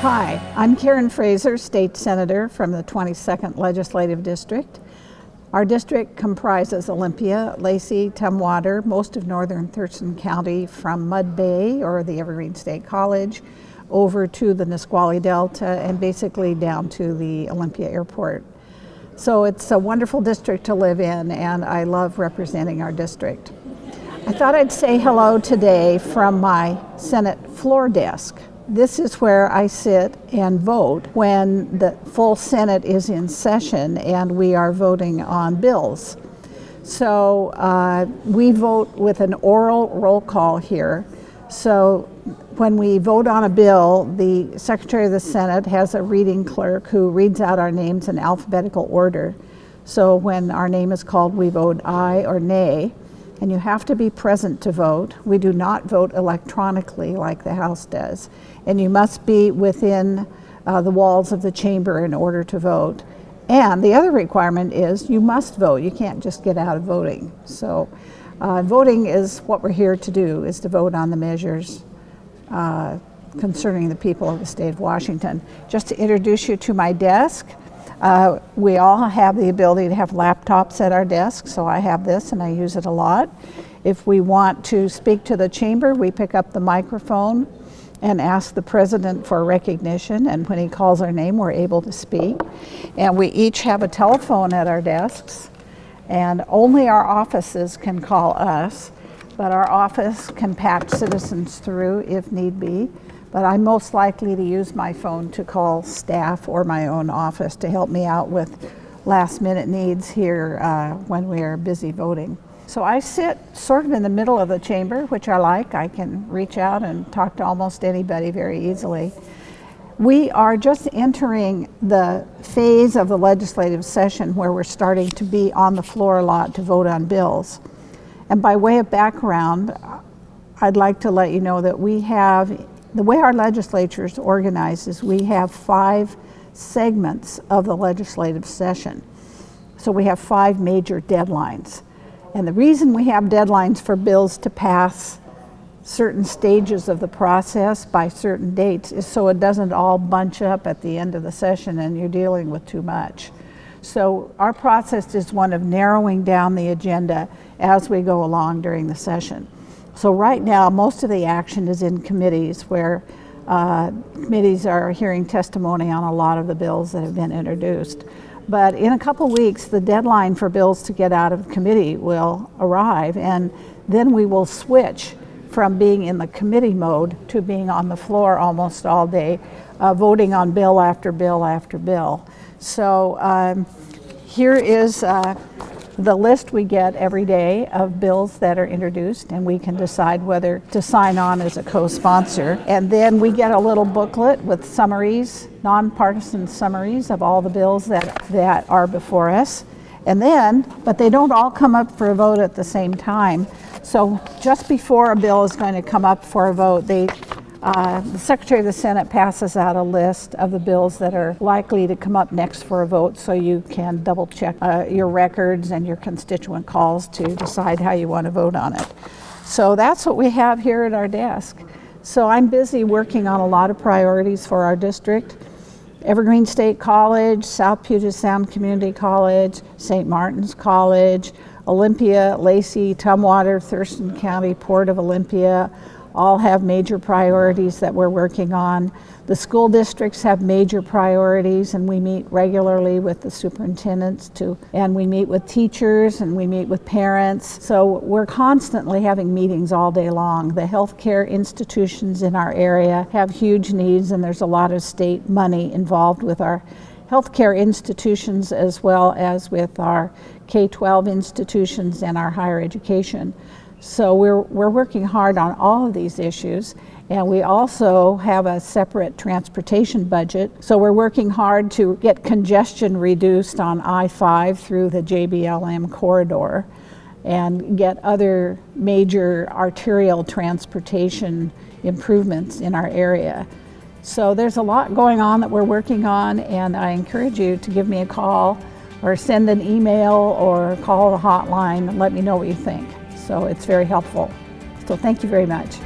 Hi, I'm Karen Fraser, State Senator from the 22nd Legislative District. Our district comprises Olympia, Lacey, Tumwater, most of northern Thurston County from Mud Bay or the Evergreen State College over to the Nisqually Delta and basically down to the Olympia Airport. So it's a wonderful district to live in, and I love representing our district. I thought I'd say hello today from my Senate floor desk. This is where I sit and vote when the full Senate is in session and we are voting on bills. So we vote with an oral roll call here. So when we vote on a bill, the Secretary of the Senate has a reading clerk who reads out our names in alphabetical order. So when our name is called, we vote aye or nay. And you have to be present to vote. We do not vote electronically like the House does. And you must be within the walls of the chamber in order to vote. And the other requirement is you must vote. You can't just get out of voting. So voting is what we're here to do, is to vote on the measures concerning the people of the state of Washington. Just to introduce you to my desk, we all have the ability to have laptops at our desk, so I have this and I use it a lot. If we want to speak to the chamber, we pick up the microphone and ask the president for recognition, and when he calls our name, we're able to speak. And we each have a telephone at our desks, and only our offices can call us, but our office can patch citizens through if need be. But I'm most likely to use my phone to call staff or my own office to help me out with last minute needs here when we are busy voting. So I sit sort of in the middle of the chamber, which I like. I can reach out and talk to almost anybody very easily. We are just entering the phase of the legislative session where we're starting to be on the floor a lot to vote on bills. And by way of background, I'd like to let you know that the way our legislature is organized is we have 5 segments of the legislative session. So we have 5 major deadlines. And the reason we have deadlines for bills to pass certain stages of the process by certain dates is so it doesn't all bunch up at the end of the session and you're dealing with too much. So our process is one of narrowing down the agenda as we go along during the session. So right now, most of the action is in committees where committees are hearing testimony on a lot of the bills that have been introduced. But in a couple weeks, the deadline for bills to get out of committee will arrive, and then we will switch from being in the committee mode to being on the floor almost all day, voting on bill after bill after bill. So here is the list we get every day of bills that are introduced, and we can decide whether to sign on as a co-sponsor. And then we get a little booklet with summaries, nonpartisan summaries of all the bills that are before us. And then, but they don't all come up for a vote at the same time. So just before a bill is going to come up for a vote, the Secretary of the Senate passes out a list of the bills that are likely to come up next for a vote, so you can double check your records and your constituent calls to decide how you want to vote on it. So that's what we have here at our desk. So I'm busy working on a lot of priorities for our district. Evergreen State College, South Puget Sound Community College, St. Martin's College, Olympia, Lacey, Tumwater, Thurston County, Port of Olympia, all have major priorities that we're working on. The school districts have major priorities, and we meet regularly with the superintendents and we meet with teachers and we meet with parents. So we're constantly having meetings all day long. The healthcare institutions in our area have huge needs, and there's a lot of state money involved with our healthcare institutions as well as with our K-12 institutions and our higher education. So we're working hard on all of these issues, and we also have a separate transportation budget. So we're working hard to get congestion reduced on I-5 through the JBLM corridor and get other major arterial transportation improvements in our area. So there's a lot going on that we're working on, and I encourage you to give me a call or send an email or call the hotline and let me know what you think. So it's very helpful. So thank you very much.